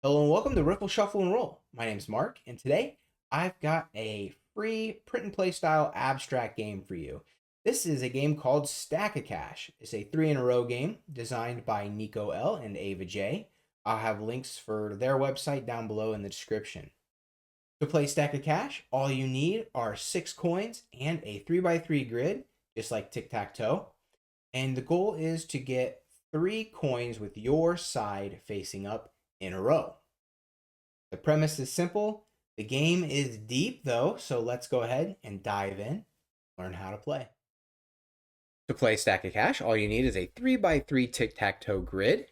Hello and welcome to Riffle Shuffle and Roll. My name's Mark, and today I've got a free print and play style abstract game for you. This is a game called Stack a Cash. It's a three in a row game designed by Nico L and Ava J. I'll have links for their website down below in the description. To play Stack a Cash, all you need are 6 coins and a 3x3 grid, just like tic tac toe. And the goal is to get 3 coins with your side facing up in a row. The premise is simple. The game is deep though, so let's go ahead and dive in, learn how to play. To play Stack of Cash, all you need is a 3x3 tic-tac-toe grid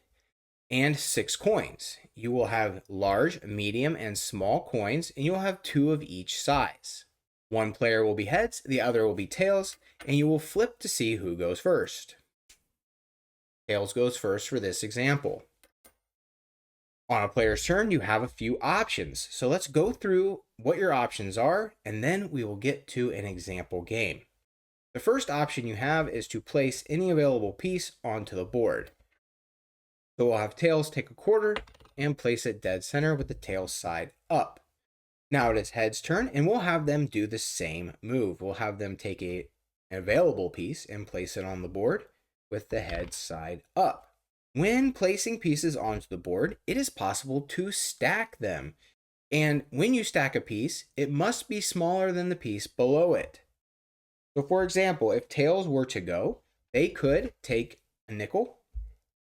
and 6 coins. You will have large, medium, and small coins, and you'll have 2 of each size. One player will be heads, the other will be tails, and you will flip to see who goes first. Tails goes first for this example. On a player's turn, you have a few options. So let's go through what your options are, and then we will get to an example game. The first option you have is to place any available piece onto the board. So we'll have tails take a quarter and place it dead center with the tails side up. Now it is heads' turn, and we'll have them do the same move. We'll have them take an available piece and place it on the board with the heads side up. When placing pieces onto the board, it is possible to stack them. And when you stack a piece, it must be smaller than the piece below it. So for example, if tails were to go, they could take a nickel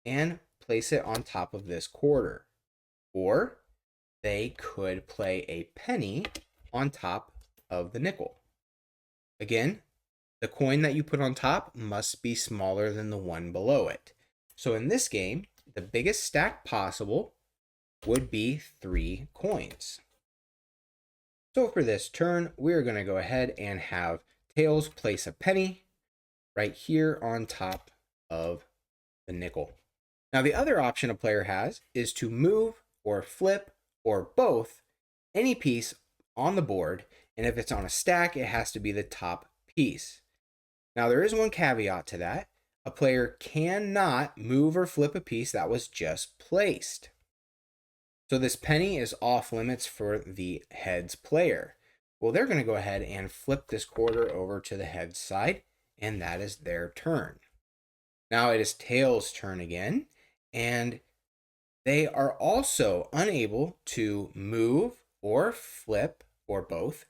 and place it on top of this quarter. Or they could play a penny on top of the nickel. Again, the coin that you put on top must be smaller than the one below it. So in this game, the biggest stack possible would be 3 coins. So for this turn, we're going to go ahead and have tails place a penny right here on top of the nickel. Now the other option a player has is to move or flip or both any piece on the board, and if it's on a stack, it has to be the top piece. Now there is one caveat to that. A player cannot move or flip a piece that was just placed. So this penny is off limits for the heads player. Well, they're going to go ahead and flip this quarter over to the heads side, and that is their turn. Now it is tails' turn again, and they are also unable to move or flip, or both,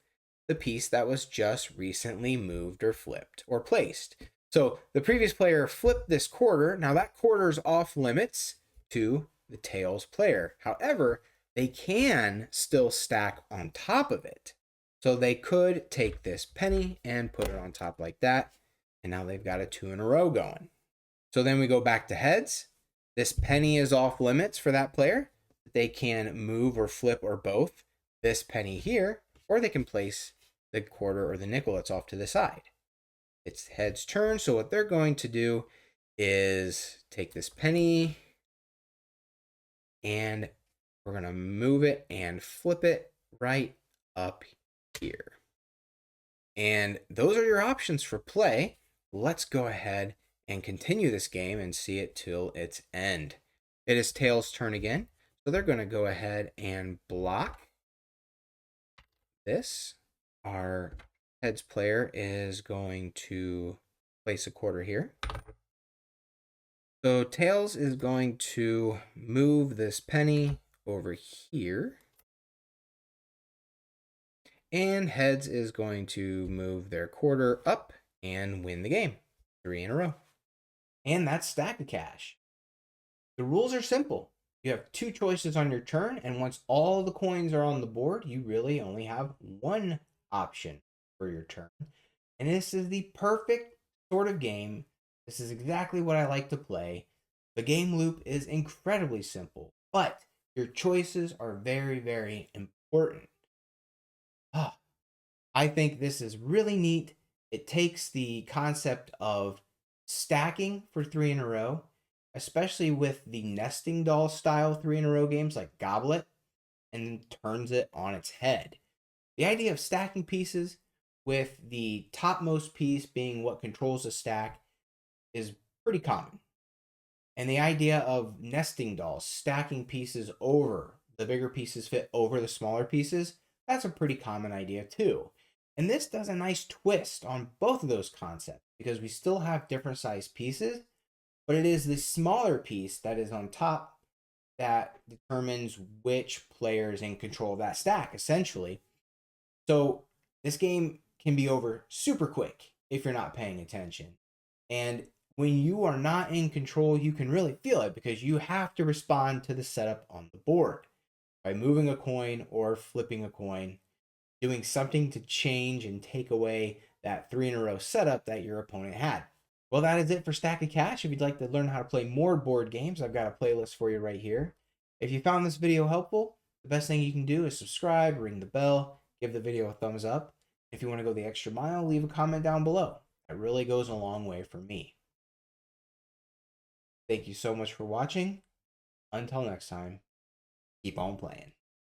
the piece that was just recently moved or flipped or placed. So the previous player flipped this quarter. Now that quarter is off limits to the tails player. However, they can still stack on top of it. So they could take this penny and put it on top like that. And now they've got a 2 in a row going. So then we go back to heads. This penny is off limits for that player. They can move or flip or both this penny here, or they can place the quarter or the nickel that's off to the side. It's heads' turn, so what they're going to do is take this penny and we're going to move it and flip it right up here. And those are your options for play. Let's go ahead and continue this game and see it till its end. It is tails' turn again, so they're going to go ahead and block this. Our heads player is going to place a quarter here. So tails is going to move this penny over here. And heads is going to move their quarter up and win the game. 3 in a row. And that's Stack of Cash. The rules are simple. You have 2 choices on your turn, and once all the coins are on the board, you really only have 1 option for your turn. And this is the perfect sort of game. This is exactly what I like to play. The game loop is incredibly simple, but your choices are very, very important. I think this is really neat. It takes the concept of stacking for 3 in a row, especially with the nesting doll style 3 in a row games like Goblet, and turns it on its head. The idea of stacking pieces with the topmost piece being what controls the stack is pretty common. And the idea of nesting dolls, stacking pieces over the bigger pieces fit over the smaller pieces, that's a pretty common idea too. And this does a nice twist on both of those concepts because we still have different size pieces, but it is the smaller piece that is on top that determines which player is in control of that stack, essentially. So this game can be over super quick if you're not paying attention. And when you are not in control, you can really feel it because you have to respond to the setup on the board by moving a coin or flipping a coin, doing something to change and take away that 3 in a row setup that your opponent had. Well, that is it for Stack of Cash. If you'd like to learn how to play more board games, I've got a playlist for you right here. If you found this video helpful, the best thing you can do is subscribe, ring the bell, give the video a thumbs up. If you want to go the extra mile, leave a comment down below. That really goes a long way for me. Thank you so much for watching. Until next time, keep on playing.